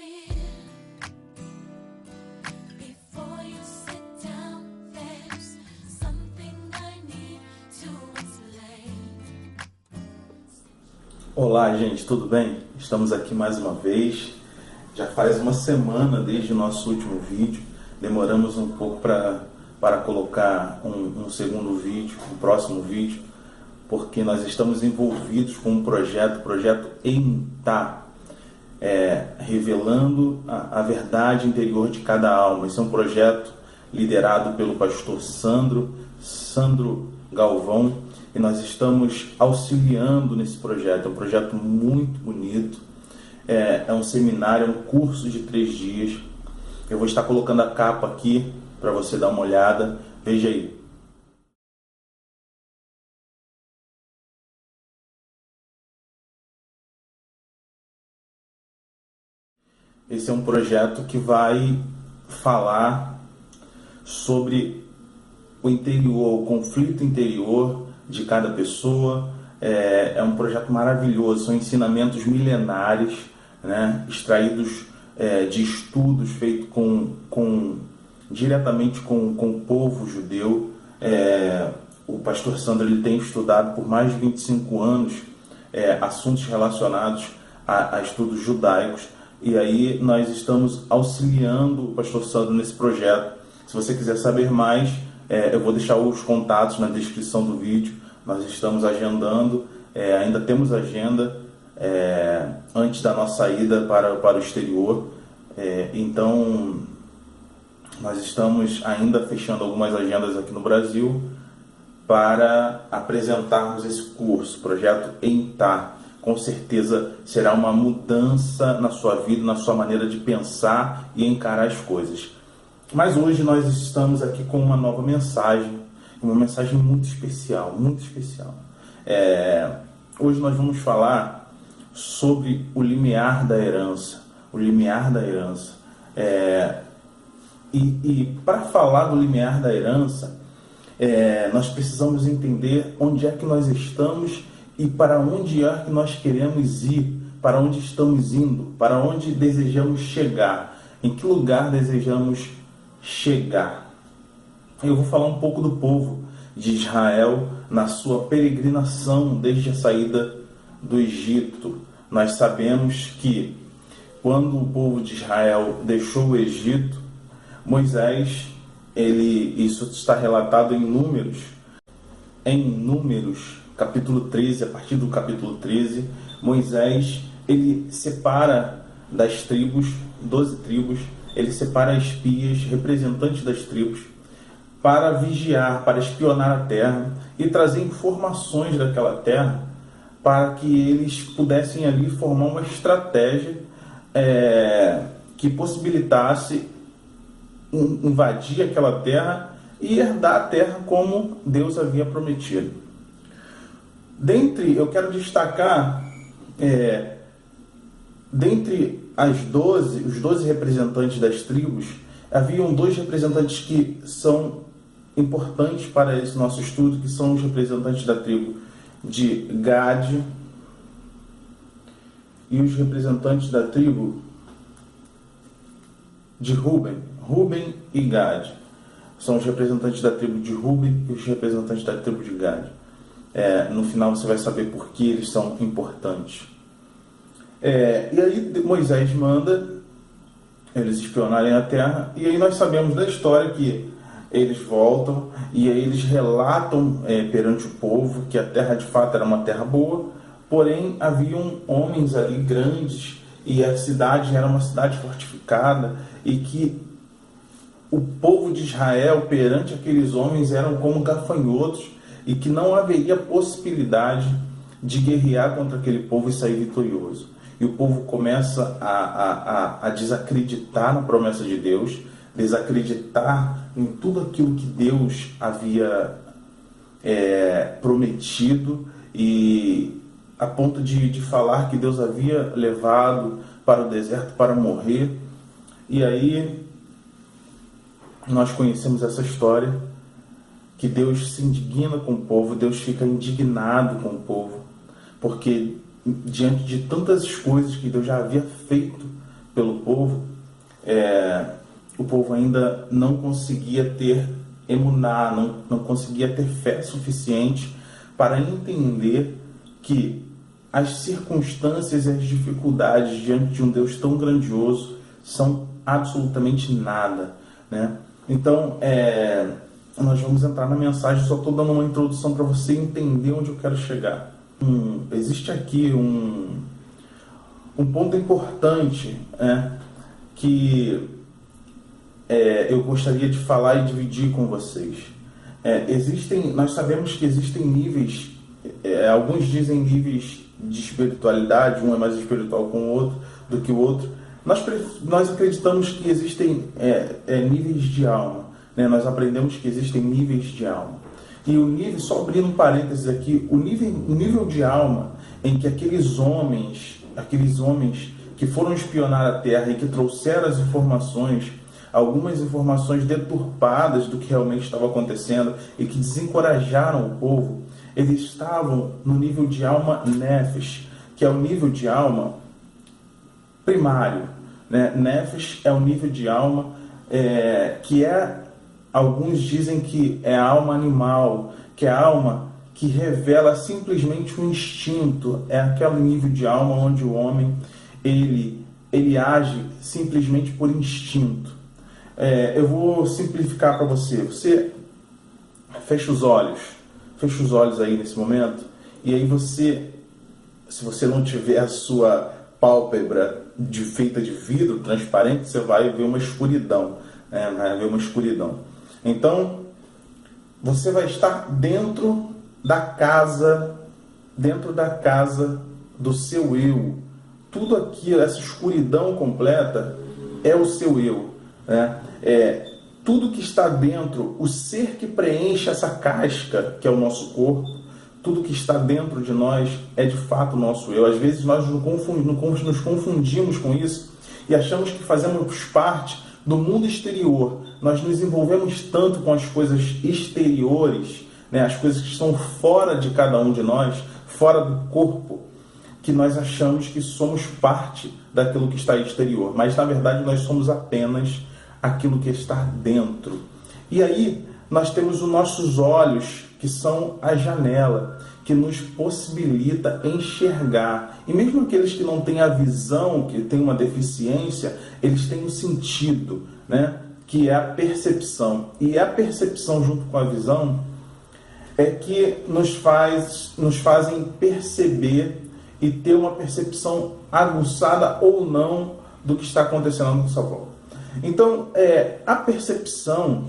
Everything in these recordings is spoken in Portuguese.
fear. Before you sit down, there's something I need to explain. Olá, gente, tudo bem? Estamos aqui mais uma vez. Já faz uma semana desde o nosso último vídeo. Demoramos um pouco para colocar um segundo vídeo, um próximo vídeo, porque nós estamos envolvidos com um projeto ENTA, revelando a verdade interior de cada alma. Esse é um projeto liderado pelo pastor Sandro Galvão, e nós estamos auxiliando nesse projeto. É um projeto muito bonito, é um seminário, é um curso de 3 dias. Eu vou estar colocando a capa aqui para você dar uma olhada, veja aí. Esse é um projeto que vai falar sobre o interior, o conflito interior de cada pessoa. É um projeto maravilhoso, são ensinamentos milenares, né, extraídos de estudos feitos diretamente com o povo judeu. O pastor Sandro ele tem estudado por mais de 25 anos assuntos relacionados a estudos judaicos, e aí nós estamos auxiliando o pastor Sandro nesse projeto. Se você quiser saber mais, eu vou deixar os contatos na descrição do vídeo. Nós estamos agendando, ainda temos agenda antes da nossa ida para o exterior. Então, nós estamos ainda fechando algumas agendas aqui no Brasil para apresentarmos esse curso, projeto ENTA. Com certeza será uma mudança na sua vida, na sua maneira de pensar e encarar as coisas. Mas hoje nós estamos aqui com uma nova mensagem, uma mensagem muito especial, muito especial. Hoje nós vamos falar sobre o limiar da herança, o limiar da herança. E para falar do limiar da herança, nós precisamos entender onde é que nós estamos e para onde é que nós queremos ir, para onde estamos indo, para onde desejamos chegar, em que lugar desejamos chegar. Eu vou falar um pouco do povo de Israel na sua peregrinação desde a saída do Egito. Nós sabemos que quando o povo de Israel deixou o Egito, Moisés, isso está relatado em Números, capítulo 13, a partir do capítulo 13, Moisés, ele separa das tribos, 12 tribos, ele separa espias, representantes das tribos, para vigiar, para espionar a terra e trazer informações daquela terra para que eles pudessem ali formar uma estratégia que possibilitasse invadir aquela terra e herdar a terra como Deus havia prometido. Eu quero destacar, dentre os 12 representantes das tribos, haviam 2 representantes que são importantes para esse nosso estudo, que são os representantes da tribo de Gade e os representantes da tribo de Ruben e Gade. São os representantes da tribo de Ruben e os representantes da tribo de Gade. No final você vai saber por que eles são importantes. E aí Moisés manda eles espionarem a terra, e aí nós sabemos da história que eles voltam e aí eles relatam perante o povo que a terra de fato era uma terra boa, porém haviam homens ali grandes e a cidade era uma cidade fortificada, e que o povo de Israel perante aqueles homens eram como gafanhotos, e que não haveria possibilidade de guerrear contra aquele povo e sair vitorioso. E o povo começa a desacreditar na promessa de Deus, desacreditar em tudo aquilo que Deus havia prometido, e a ponto de falar que Deus havia levado para o deserto para morrer. E aí nós conhecemos essa história, que Deus se indigna com o povo, Deus fica indignado com o povo, porque diante de tantas coisas que Deus já havia feito pelo povo, o povo ainda não conseguia ter emuná, não conseguia ter fé suficiente para entender que as circunstâncias e as dificuldades diante de um Deus tão grandioso são absolutamente nada, né? Então, nós vamos entrar na mensagem, só estou dando uma introdução para você entender onde eu quero chegar. Existe aqui um ponto importante, que eu gostaria de falar e dividir com vocês. Nós sabemos que existem níveis, alguns dizem níveis de espiritualidade, um é mais espiritual do que o outro. Nós acreditamos que existem níveis de alma, né? Nós aprendemos que existem níveis de alma. E o nível, só abrindo um parênteses aqui, o nível de alma em que aqueles homens que foram espionar a terra e que trouxeram as informações, algumas informações deturpadas do que realmente estava acontecendo e que desencorajaram o povo, eles estavam no nível de alma nefesh, que é o nível de alma primário, né? Nefesh é o nível de alma que alguns dizem que é a alma animal, que é a alma que revela simplesmente um instinto, é aquele nível de alma onde o homem ele age simplesmente por instinto. Eu vou simplificar para você. Você fecha os olhos aí nesse momento, e aí se você não tiver a sua pálpebra feita de vidro transparente, você vai ver uma escuridão, vai ver uma escuridão. Então, você vai estar dentro da casa do seu eu. Tudo aquilo, essa escuridão completa, é o seu eu, né? Tudo que está dentro, o ser que preenche essa casca, que é o nosso corpo, tudo que está dentro de nós é de fato o nosso eu. Às vezes nós nos confundimos com isso e achamos que fazemos parte do mundo exterior. Nós nos envolvemos tanto com as coisas exteriores, né, as coisas que estão fora de cada um de nós, fora do corpo, que nós achamos que somos parte daquilo que está exterior. Mas na verdade nós somos apenas aquilo que está dentro. E aí nós temos os nossos olhos, que são a janela, que nos possibilita enxergar. E mesmo aqueles que não têm a visão, que têm uma deficiência, eles têm um sentido, né? Que é a percepção. E a percepção junto com a visão que nos fazem perceber e ter uma percepção aguçada ou não do que está acontecendo à nossa volta. Então, a percepção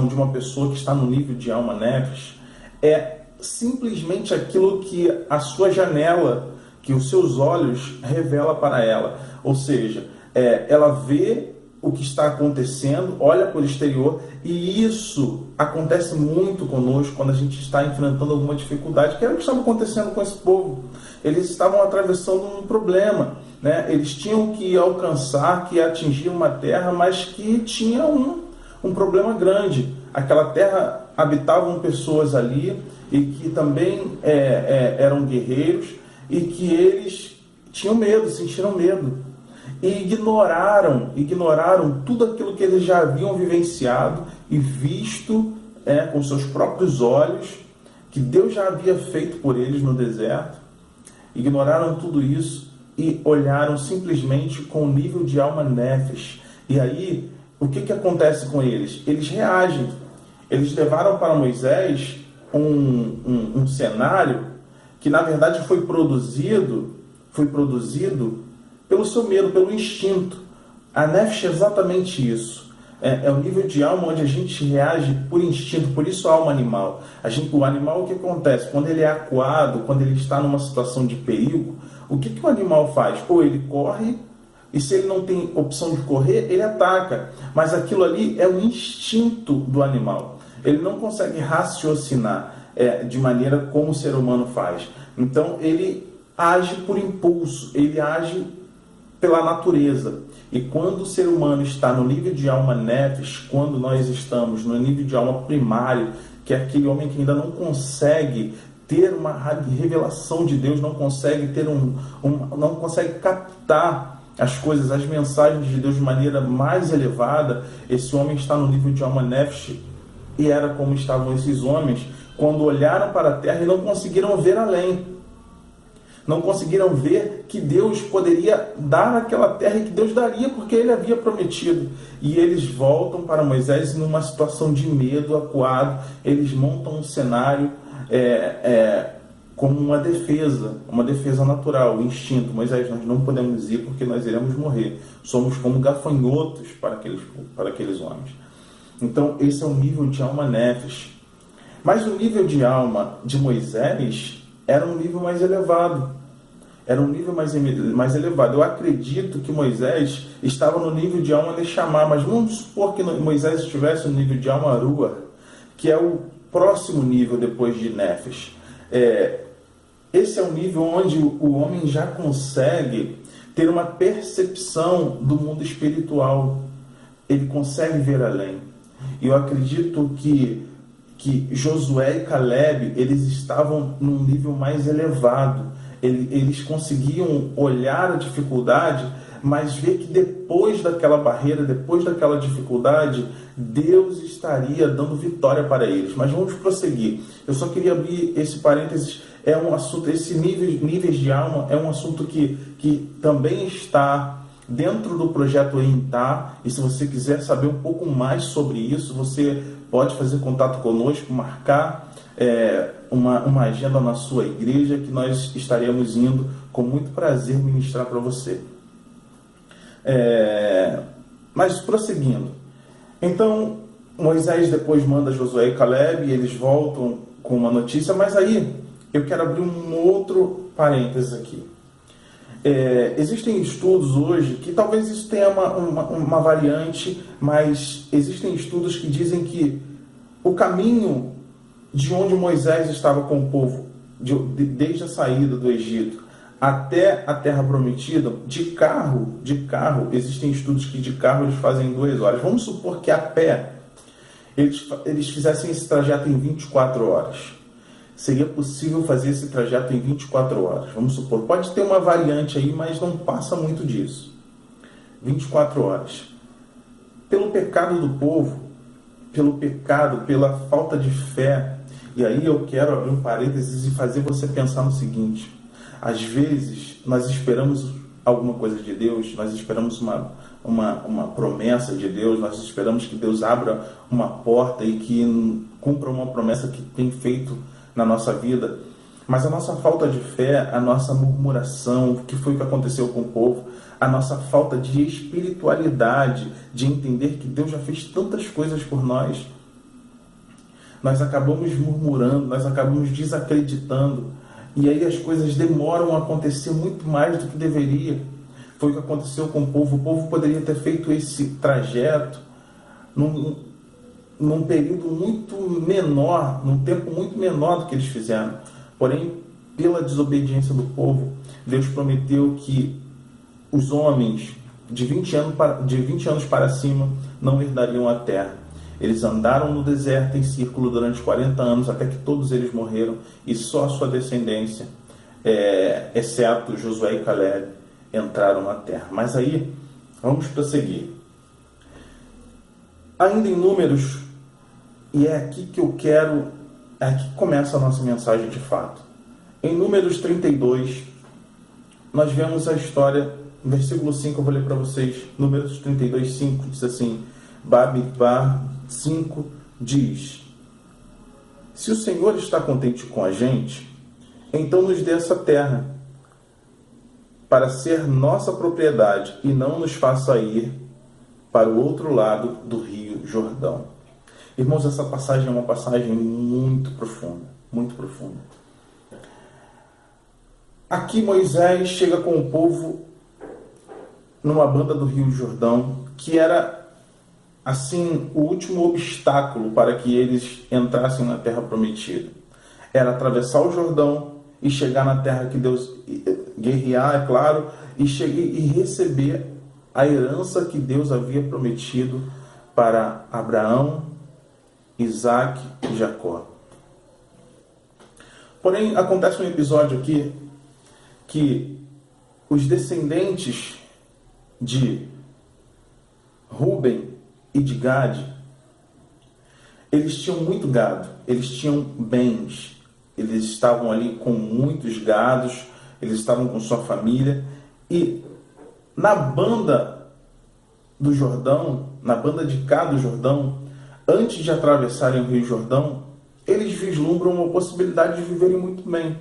de uma pessoa que está no nível de alma nefesh é simplesmente aquilo que a sua janela, que os seus olhos revela para ela. Ou seja, ela vê o que está acontecendo, olha para o exterior, e isso acontece muito conosco quando a gente está enfrentando alguma dificuldade, que era o que estava acontecendo com esse povo. Eles estavam atravessando um problema, né? Eles tinham que alcançar, que atingir uma terra, mas que tinha um problema grande. Aquela terra habitavam pessoas ali e que também eram guerreiros e que eles tinham medo, sentiram medo. E ignoraram tudo aquilo que eles já haviam vivenciado e visto com seus próprios olhos, que Deus já havia feito por eles no deserto. Ignoraram tudo isso e olharam simplesmente com o nível de alma nefesh. E aí, o que acontece com eles? Eles reagem. Eles levaram para Moisés um cenário que, na verdade, foi produzido pelo seu medo, pelo instinto. A nefesh é exatamente isso. É o nível de alma onde a gente reage por instinto, por isso a alma animal. O animal, o que acontece? Quando ele é acuado, quando ele está numa situação de perigo, o que o animal faz? Ou ele corre, e se ele não tem opção de correr, ele ataca. Mas aquilo ali é o instinto do animal. Ele não consegue raciocinar de maneira como o ser humano faz. Então ele age por impulso, ele age pela natureza. E quando o ser humano está no nível de alma nefesh, quando nós estamos no nível de alma primário, que é aquele homem que ainda não consegue ter uma revelação de Deus, não consegue ter não consegue captar as coisas, as mensagens de Deus de maneira mais elevada, esse homem está no nível de alma nefesh, e era como estavam esses homens quando olharam para a terra e não conseguiram ver além. Não conseguiram ver que Deus poderia dar aquela terra e que Deus daria, porque Ele havia prometido. E eles voltam para Moisés numa situação de medo, acuado. Eles montam um cenário como uma defesa natural, um instinto. Moisés, nós não podemos ir porque nós iremos morrer. Somos como gafanhotos para aqueles homens. Então, esse é o nível de alma nefesh. Mas o nível de alma de Moisés era um nível mais elevado. Era um nível mais elevado. Eu acredito que Moisés estava no nível de alma Neshama, mas vamos supor que Moisés estivesse no nível de alma Ruach, que é o próximo nível depois de Nefesh. Esse é o nível onde o homem já consegue ter uma percepção do mundo espiritual. Ele consegue ver além. E eu acredito que Josué e Caleb, eles estavam num nível mais elevado. Eles conseguiam olhar a dificuldade, mas ver que depois daquela barreira, depois daquela dificuldade, Deus estaria dando vitória para eles. Mas vamos prosseguir. Eu só queria abrir esse parênteses. É um assunto, esse níveis de alma é um assunto que também está dentro do projeto EINTAR, e se você quiser saber um pouco mais sobre isso, você pode fazer contato conosco, marcar uma agenda na sua igreja, que nós estaremos indo com muito prazer ministrar para você. Mas prosseguindo, então Moisés depois manda Josué e Caleb, e eles voltam com uma notícia, mas aí eu quero abrir um outro parênteses aqui. Existem estudos hoje que talvez isso tenha uma variante, mas existem estudos que dizem que o caminho de onde Moisés estava com o povo, desde a saída do Egito até a Terra Prometida, de carro, existem estudos que de carro eles fazem em 2 horas. Vamos supor que a pé eles fizessem esse trajeto em 24 horas. Seria possível fazer esse trajeto em 24 horas. Vamos supor, pode ter uma variante aí, mas não passa muito disso. 24 horas. Pelo pecado do povo, pela falta de fé. E aí eu quero abrir um parênteses e fazer você pensar no seguinte. Às vezes, nós esperamos alguma coisa de Deus, nós esperamos uma promessa de Deus, nós esperamos que Deus abra uma porta e que cumpra uma promessa que tem feito na nossa vida, mas a nossa falta de fé, a nossa murmuração, que foi o que aconteceu com o povo, a nossa falta de espiritualidade, de entender que Deus já fez tantas coisas por nós, nós acabamos murmurando, nós acabamos desacreditando, e aí as coisas demoram a acontecer muito mais do que deveria. Foi o que aconteceu com o povo poderia ter feito esse trajeto num período muito menor, num tempo muito menor do que eles fizeram. Porém, pela desobediência do povo, Deus prometeu que os homens de 20 anos para cima não herdariam a terra. Eles andaram no deserto em círculo durante 40 anos, até que todos eles morreram, e só a sua descendência, exceto Josué e Caleb, entraram na terra. Mas aí, vamos prosseguir. Ainda em Números, e é aqui que começa a nossa mensagem de fato. Em Números 32, nós vemos a história, no versículo 5, eu vou ler para vocês. Números 32, 5, diz assim: Bamidbar 5 diz: se o Senhor está contente com a gente, então nos dê essa terra para ser nossa propriedade e não nos faça ir para o outro lado do rio Jordão. Irmãos, essa passagem é uma passagem muito profunda, muito profunda. Aqui Moisés chega com o povo numa banda do rio Jordão, que era, assim, o último obstáculo para que eles entrassem na terra prometida. Era atravessar o Jordão e chegar na terra que Deus, guerrear, é claro, e receber a herança que Deus havia prometido para Abraão, Isaac e Jacó. Porém, acontece um episódio aqui que os descendentes de Ruben e de Gade, eles tinham muito gado, eles tinham bens, eles estavam ali com muitos gados, eles estavam com sua família, e na banda do Jordão, na banda de cá do Jordão, antes de atravessarem o Rio Jordão, eles vislumbram uma possibilidade de viverem muito bem,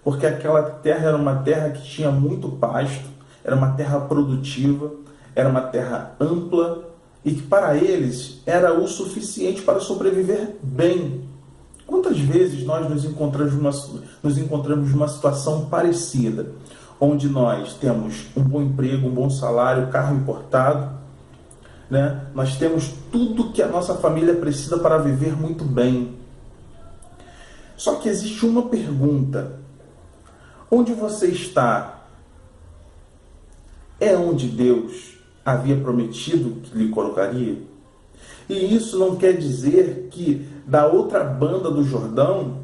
porque aquela terra era uma terra que tinha muito pasto, era uma terra produtiva, era uma terra ampla e que para eles era o suficiente para sobreviver bem. Quantas vezes nós nos encontramos numa situação parecida, onde nós temos um bom emprego, um bom salário, carro importado, né? Nós temos tudo que a nossa família precisa para viver muito bem. Só que existe uma pergunta: onde você está? É onde Deus havia prometido que lhe colocaria? E isso não quer dizer que da outra banda do Jordão,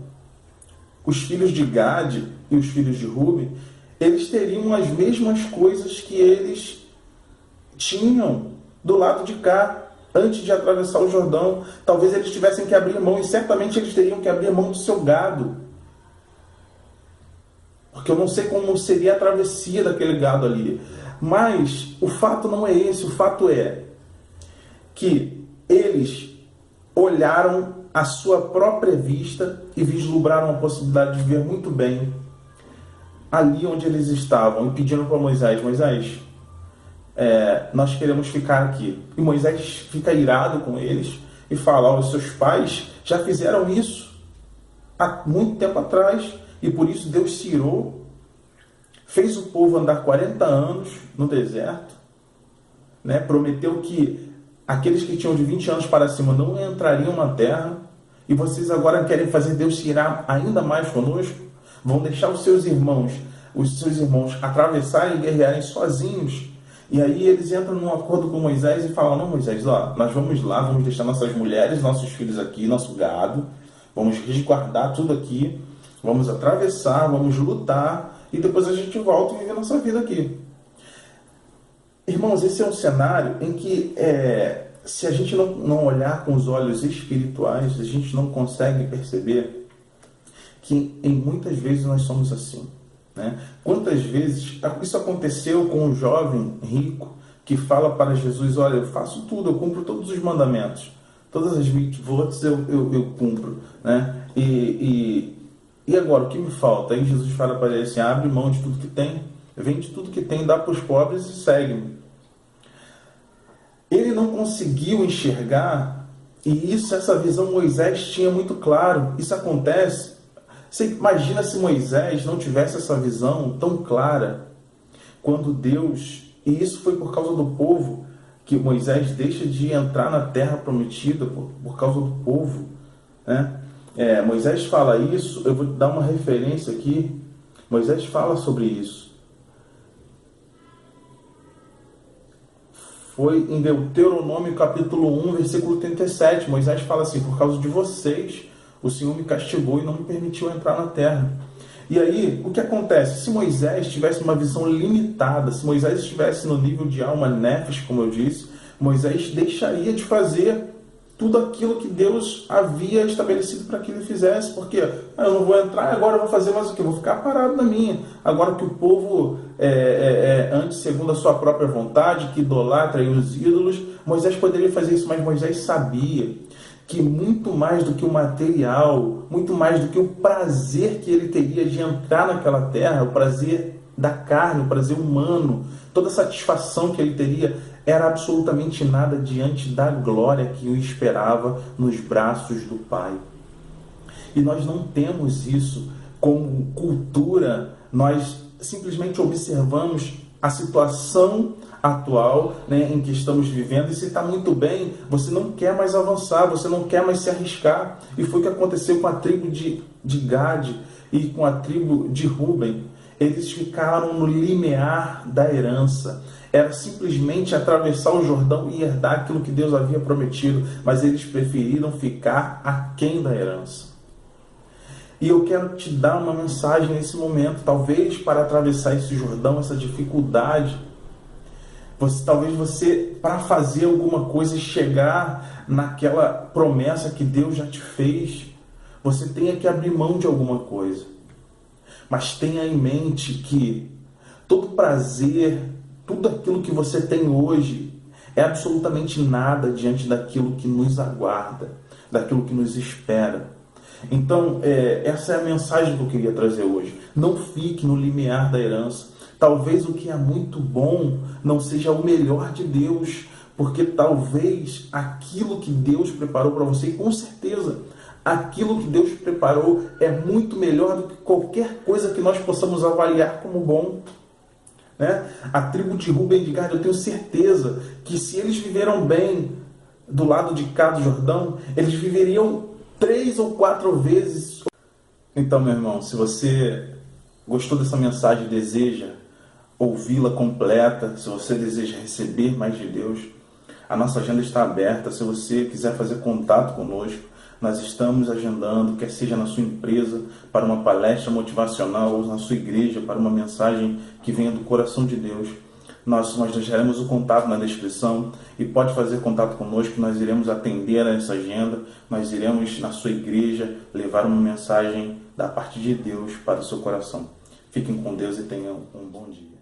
os filhos de Gade e os filhos de Ruben, eles teriam as mesmas coisas que eles tinham do lado de cá, antes de atravessar o Jordão. Talvez eles tivessem que abrir mão, e certamente eles teriam que abrir mão do seu gado. Porque eu não sei como seria a travessia daquele gado ali. Mas o fato não é esse, o fato é que eles olharam a sua própria vista e vislumbraram a possibilidade de viver muito bem ali onde eles estavam, e pediram para Moisés: Moisés, nós queremos ficar aqui. E Moisés fica irado com eles e fala: os seus pais já fizeram isso há muito tempo atrás, e por isso Deus se irou, fez o povo andar 40 anos no deserto, né? Prometeu que aqueles que tinham de 20 anos para cima não entrariam na terra, e vocês agora querem fazer Deus se irar ainda mais conosco? Vão deixar os seus irmãos atravessarem e guerrearem sozinhos? E aí eles entram num acordo com Moisés e falam: não, Moisés, ó, nós vamos lá, vamos deixar nossas mulheres, nossos filhos aqui, nosso gado, vamos resguardar tudo aqui, vamos atravessar, vamos lutar, e depois a gente volta e vive a nossa vida aqui. Irmãos, esse é um cenário em que, se a gente não olhar com os olhos espirituais, a gente não consegue perceber que em muitas vezes nós somos assim, né? Quantas vezes isso aconteceu com um jovem rico que fala para Jesus: olha, eu faço tudo, eu cumpro todos os mandamentos, todas as mitzvot eu cumpro, né? E agora, o que me falta? Aí Jesus fala para ele assim: abre mão de tudo que tem, vende tudo que tem, dá para os pobres e segue-me. Ele não conseguiu enxergar, e essa visão Moisés tinha muito claro. Isso acontece. Você imagina se Moisés não tivesse essa visão tão clara, quando Deus, e isso foi por causa do povo, que Moisés deixa de entrar na terra prometida por causa do povo, né? Moisés fala isso, eu vou dar uma referência aqui. Moisés fala sobre isso. Foi em Deuteronômio capítulo 1, versículo 37. Moisés fala assim: por causa de vocês, o Senhor me castigou e não me permitiu entrar na terra. E aí, o que acontece? Se Moisés tivesse uma visão limitada, se Moisés estivesse no nível de alma nefesh, como eu disse, Moisés deixaria de fazer tudo aquilo que Deus havia estabelecido para que ele fizesse. Porque eu não vou entrar, agora eu vou fazer mais o quê? Eu vou ficar parado na minha. Agora que o povo antes, segundo a sua própria vontade, que idolatra os ídolos, Moisés poderia fazer isso, mas Moisés sabia que muito mais do que o material, muito mais do que o prazer que ele teria de entrar naquela terra, o prazer da carne, o prazer humano, toda a satisfação que ele teria, era absolutamente nada diante da glória que o esperava nos braços do Pai. E nós não temos isso como cultura, nós simplesmente observamos a situação atual, né, em que estamos vivendo, e se está muito bem, você não quer mais avançar, você não quer mais se arriscar. E foi o que aconteceu com a tribo de Gade e com a tribo de Ruben. Eles ficaram no limiar da herança. Era simplesmente atravessar o Jordão e herdar aquilo que Deus havia prometido, mas eles preferiram ficar aquém da herança. E eu quero te dar uma mensagem nesse momento, talvez para atravessar esse Jordão, essa dificuldade. Talvez você, para fazer alguma coisa e chegar naquela promessa que Deus já te fez, você tenha que abrir mão de alguma coisa. Mas tenha em mente que todo prazer, tudo aquilo que você tem hoje, é absolutamente nada diante daquilo que nos aguarda, daquilo que nos espera. Então, essa é a mensagem que eu queria trazer hoje. Não fique no limiar da herança. Talvez o que é muito bom não seja o melhor de Deus, porque talvez aquilo que Deus preparou para você, e com certeza, aquilo que Deus preparou é muito melhor do que qualquer coisa que nós possamos avaliar como bom. Né? A tribo de Ruben e de Gad, eu tenho certeza que se eles viveram bem do lado de cá do Jordão, eles viveriam 3 ou 4 vezes. Então, meu irmão, se você gostou dessa mensagem e deseja ouvi-la completa, se você deseja receber mais de Deus, a nossa agenda está aberta. Se você quiser fazer contato conosco, nós estamos agendando, quer seja na sua empresa, para uma palestra motivacional, ou na sua igreja, para uma mensagem que venha do coração de Deus. Nós deixaremos o contato na descrição e pode fazer contato conosco, nós iremos atender a essa agenda, nós iremos na sua igreja levar uma mensagem da parte de Deus para o seu coração. Fiquem com Deus e tenham um bom dia.